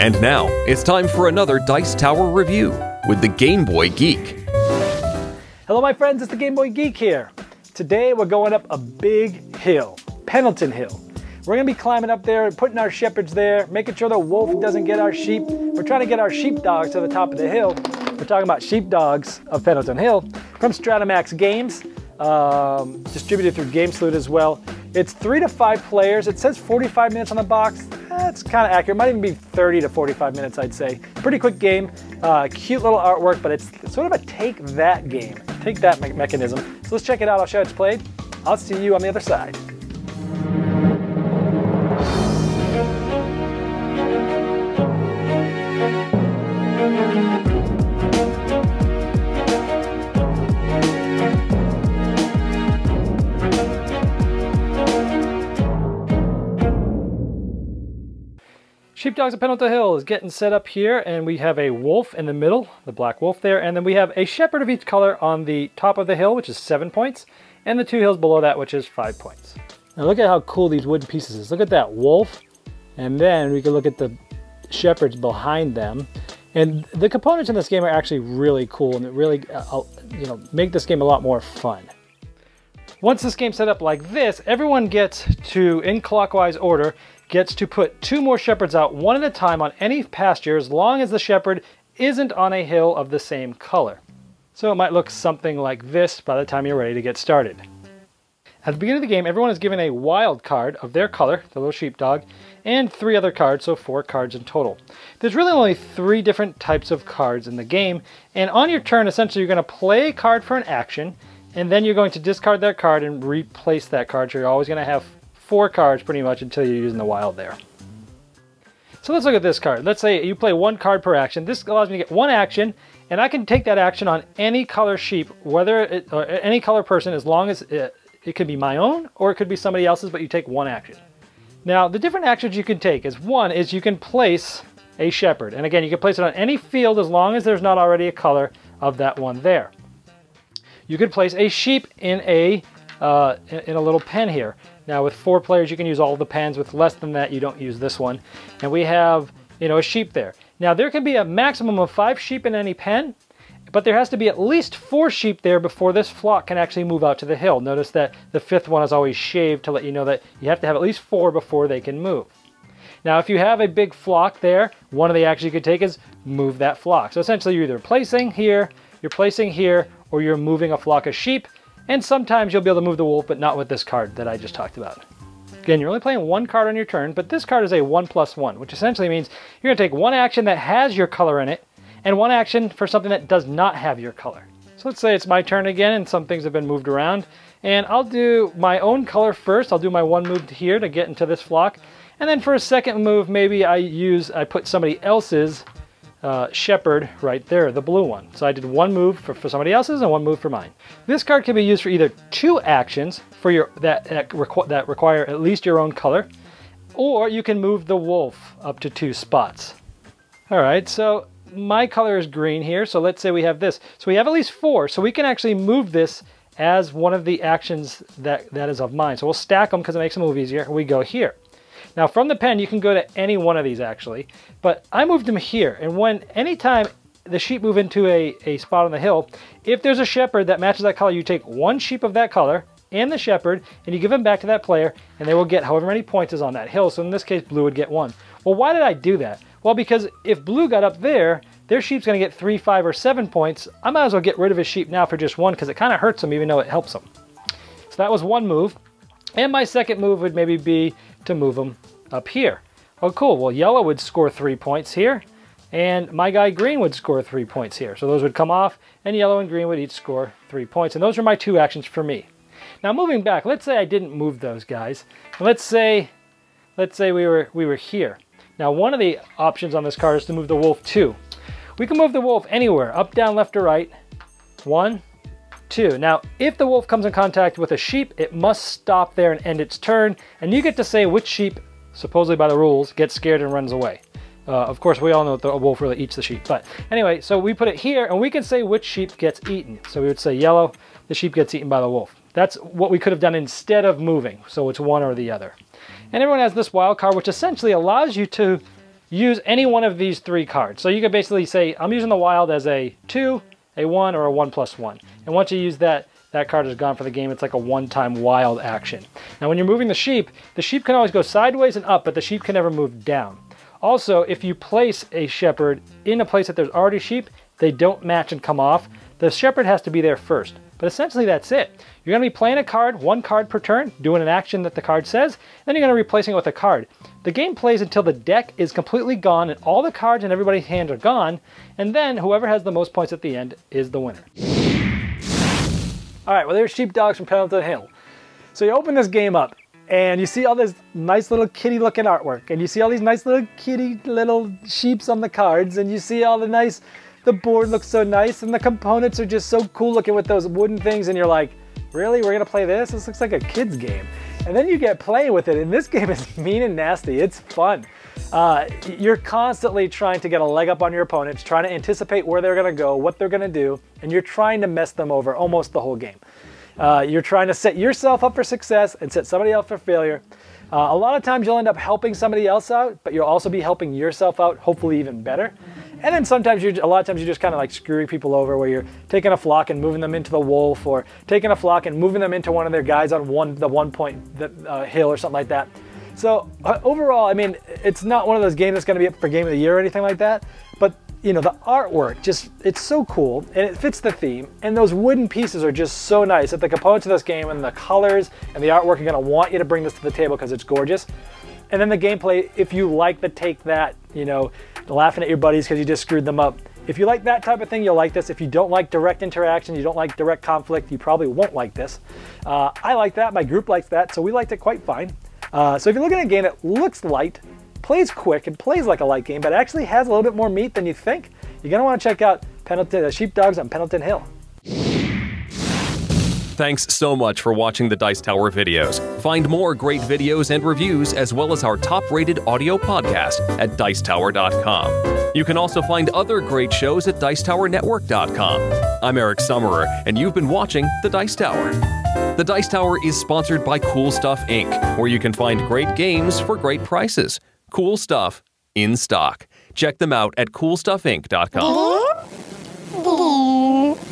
And now, it's time for another Dice Tower review with the Game Boy Geek. Hello my friends, it's the Game Boy Geek here. Today we're going up a big hill, Pendleton Hill. We're going to be climbing up there, putting our shepherds there, making sure the wolf doesn't get our sheep. We're trying to get our sheepdogs to the top of the hill. We're talking about Sheepdogs of Pendleton Hill from Stratamax Games, distributed through GameSloot as well. It's 3 to 5 players. It says 45 minutes on the box. That's kind of accurate. Might even be 30 to 45 minutes, I'd say. Pretty quick game. Cute little artwork, but it's sort of a take that game. Take that mechanism. So let's check it out. I'll show how it's played. I'll see you on the other side. Sheepdogs of Pendleton Hill is getting set up here, and we have a wolf in the middle, the black wolf there, and then we have a shepherd of each color on the top of the hill, which is 7 points, and the 2 hills below that, which is 5 points. Now look at how cool these wooden pieces is. Look at that wolf, and then we can look at the shepherds behind them. And the components in this game are actually really cool, and it really make this game a lot more fun. Once this game's set up like this, everyone gets to, in clockwise order, gets to put 2 more shepherds out one at a time on any pasture as long as the shepherd isn't on a hill of the same color. So it might look something like this by the time you're ready to get started. At the beginning of the game, everyone is given a wild card of their color, the little sheepdog, and 3 other cards, so 4 cards in total. There's really only 3 different types of cards in the game, and on your turn, essentially, you're going to play a card for an action, and then you're going to discard that card and replace that card, so you're always going to have 4 cards pretty much until you're using the wild there. So let's look at this card. Let's say you play 1 card per action. This allows me to get 1 action, and I can take that action on any color sheep, or any color person, as long as it could be my own or it could be somebody else's, but you take 1 action. Now the different actions you can take is, one is you can place a shepherd, and again you can place it on any field as long as there's not already a color of that one there. You could place a sheep in a little pen here. Now with 4 players you can use all the pens. With less than that you don't use this one. And we have, a sheep there. Now there can be a maximum of 5 sheep in any pen, but there has to be at least 4 sheep there before this flock can actually move out to the hill. Notice that the 5th one is always shaved to let you know that you have to have at least 4 before they can move. Now if you have a big flock there, one of the actions you could take is move that flock. So essentially you're either placing here, or you're moving a flock of sheep. And sometimes you'll be able to move the wolf, but not with this card that I just talked about. Again, you're only playing 1 card on your turn, but this card is a 1+1, which essentially means you're going to take 1 action that has your color in it, and 1 action for something that does not have your color. So let's say it's my turn again, and some things have been moved around. And I'll do my own color first. I'll do my 1 move here to get into this flock. And then for a second move, maybe I put somebody else's shepherd right there, the blue one. So I did 1 move for somebody else's and 1 move for mine. This card can be used for either 2 actions for that require at least your own color, or you can move the wolf up to 2 spots. All right, so my color is green here, so let's say we have this. So we have at least 4, so we can actually move this as one of the actions that is of mine. So we'll stack them because it makes the move easier. We go here. Now from the pen you can go to any one of these actually, but I moved them here, and anytime the sheep move into a spot on the hill, if there's a shepherd that matches that color, you take 1 sheep of that color and the shepherd and you give them back to that player, and they will get however many points is on that hill. So in this case blue would get 1. Well, why did I do that? Well, because if blue got up there, their sheep's going to get 3, 5, or 7 points. I might as well get rid of his sheep now for just 1 because it kind of hurts them even though it helps them. So that was 1 move. And my second move would maybe be to move them up here. Oh, cool. Well, yellow would score 3 points here, and my guy green would score 3 points here. So those would come off, and yellow and green would each score 3 points. And those are my 2 actions for me. Now moving back, let's say I didn't move those guys. And let's say we were here. Now one of the options on this card is to move the wolf too. We can move the wolf anywhere, up, down, left, or right. 1, 2. Now, if the wolf comes in contact with a sheep, it must stop there and end its turn, and you get to say which sheep, supposedly by the rules, gets scared and runs away. Of course, we all know that the wolf really eats the sheep, but anyway, so we put it here, and we can say which sheep gets eaten. So we would say yellow, the sheep gets eaten by the wolf. That's what we could have done instead of moving, so it's one or the other. And everyone has this wild card, which essentially allows you to use any one of these 3 cards. So you could basically say, I'm using the wild as a 2, a 1, or a 1+1. And once you use that, that card is gone for the game. It's like a one-time wild action. Now when you're moving the sheep can always go sideways and up, but the sheep can never move down. Also, if you place a shepherd in a place that there's already sheep, they don't match and come off. The shepherd has to be there first. But essentially that's it. You're going to be playing a card, 1 card per turn, doing an action that the card says, then you're going to be replacing it with a card. The game plays until the deck is completely gone and all the cards in everybody's hands are gone, and then whoever has the most points at the end is the winner. Alright, well there's Sheepdogs from Pendleton Hill. So you open this game up, and you see all this nice little kitty looking artwork, and you see all these nice little kitty little sheeps on the cards, and you see all the board looks so nice, and the components are just so cool looking with those wooden things, and you're like, really? We're gonna play this? This looks like a kid's game. And then you get playing with it, and this game is mean and nasty. It's fun. You're constantly trying to get a leg up on your opponents, trying to anticipate where they're gonna go, what they're gonna do, and you're trying to mess them over almost the whole game. You're trying to set yourself up for success and set somebody else for failure. A lot of times you'll end up helping somebody else out, but you'll also be helping yourself out, hopefully even better. And then sometimes a lot of times you're just kind of like screwing people over, where you're taking a flock and moving them into the wolf, or taking a flock and moving them into one of their guys on the 1 point hill or something like that. So overall, I mean, it's not one of those games that's going to be up for Game of the Year or anything like that, but you know, the artwork, it's so cool, and it fits the theme, and those wooden pieces are just so nice that the components of this game and the colors and the artwork are going to want you to bring this to the table because it's gorgeous. And then the gameplay, if you like the take that, you know, laughing at your buddies because you just screwed them up, if you like that type of thing, you'll like this. If you don't like direct interaction, you don't like direct conflict, you probably won't like this. I like that, my group likes that, so we liked it quite fine. So if you're looking at a game that looks light, plays quick, and plays like a light game, but actually has a little bit more meat than you think, you're going to want to check out Sheepdogs on Pendleton Hill. Thanks so much for watching the Dice Tower videos. Find more great videos and reviews, as well as our top-rated audio podcast at Dicetower.com. You can also find other great shows at Dicetowernetwork.com. I'm Eric Summerer, and you've been watching The Dice Tower. The Dice Tower is sponsored by Cool Stuff Inc., where you can find great games for great prices. Cool stuff in stock. Check them out at CoolStuffInc.com.